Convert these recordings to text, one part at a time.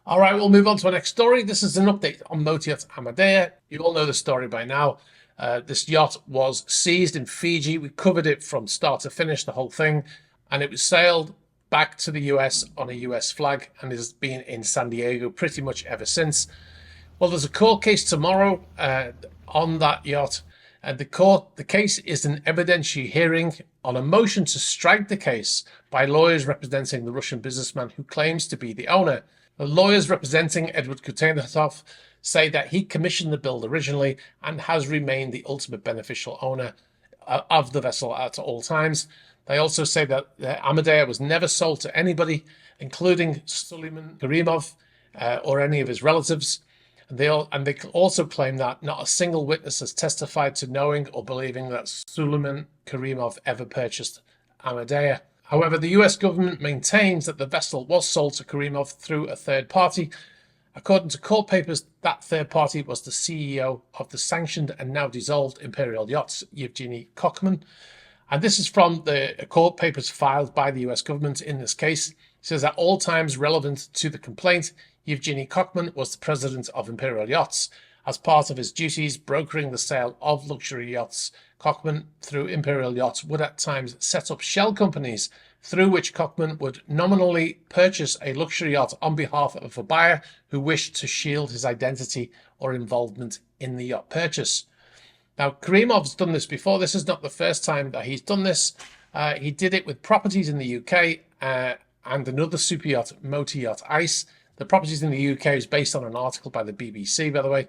All right, we'll move on to our next story. This is an update on Yacht Amadea. You all know the story by now. This yacht was seized in Fiji. We covered it from start to finish, the whole thing, and it was sailed back to the US on a US flag and has been in San Diego pretty much ever since. Well, there's a court case tomorrow on that yacht, and the case is an evidentiary hearing on a motion to strike the case by lawyers representing the Russian businessman who claims to be the owner. The lawyers representing Edward Kutenatov say that he commissioned the build originally and has remained the ultimate beneficial owner of the vessel at all times. They also say that Amadea was never sold to anybody, including Suleiman Karimov or any of his relatives. And they also claim that not a single witness has testified to knowing or believing that Suleiman Karimov ever purchased Amadea. However, the US government maintains that the vessel was sold to Karimov through a third party. According to court papers, that third party was the CEO of the sanctioned and now dissolved Imperial Yachts, Yevgeny Kochman. And this is from the court papers filed by the US government in this case. It says at all times relevant to the complaint, Yevgeny Kochman was the president of Imperial Yachts. As part of his duties brokering the sale of luxury yachts, Kochman, through Imperial Yachts, would at times set up shell companies through which Kochman would nominally purchase a luxury yacht on behalf of a buyer who wished to shield his identity or involvement in the yacht purchase. Now, Karimov's done this before. This is not the first time that he's done this. He did it with properties in the UK and another super yacht, motor yacht Ice. The properties in the UK is based on an article by the BBC, by the way,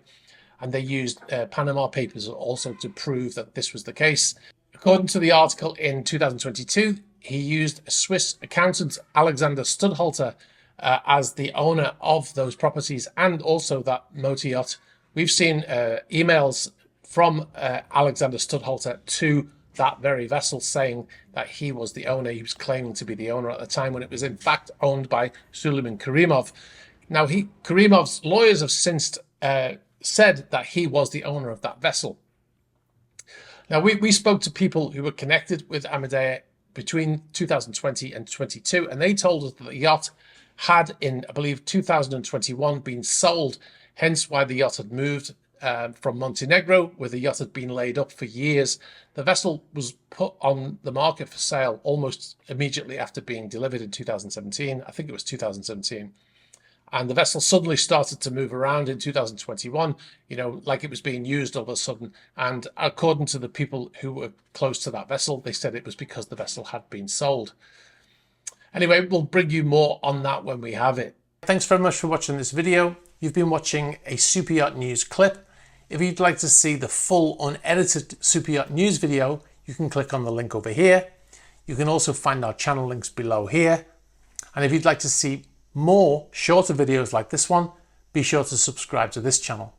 and they used Panama Papers also to prove that this was the case. According to the article in 2022, he used a Swiss accountant, Alexander Studhalter, as the owner of those properties and also that motor yacht. We've seen emails from Alexander Studhalter to that very vessel saying that he was the owner. He was claiming to be the owner at the time when it was in fact owned by Suleiman Karimov. Now, Karimov's lawyers have since said that he was the owner of that vessel. Now, we spoke to people who were connected with Amadea between 2020 and 22, and they told us that the yacht had, in, I believe, 2021 been sold, hence why the yacht had moved from Montenegro, where the yacht had been laid up for years. The vessel was put on the market for sale almost immediately after being delivered in 2017. I think it was 2017. And the vessel suddenly started to move around in 2021, like it was being used all of a sudden. And according to the people who were close to that vessel, they said it was because the vessel had been sold. Anyway, we'll bring you more on that when we have it. Thanks very much for watching this video. You've been watching a Super Yacht News clip. If you'd like to see the full unedited Super Yacht News video, you can click on the link over here. You can also find our channel links below here. And if you'd like to see more shorter videos like this one, be sure to subscribe to this channel.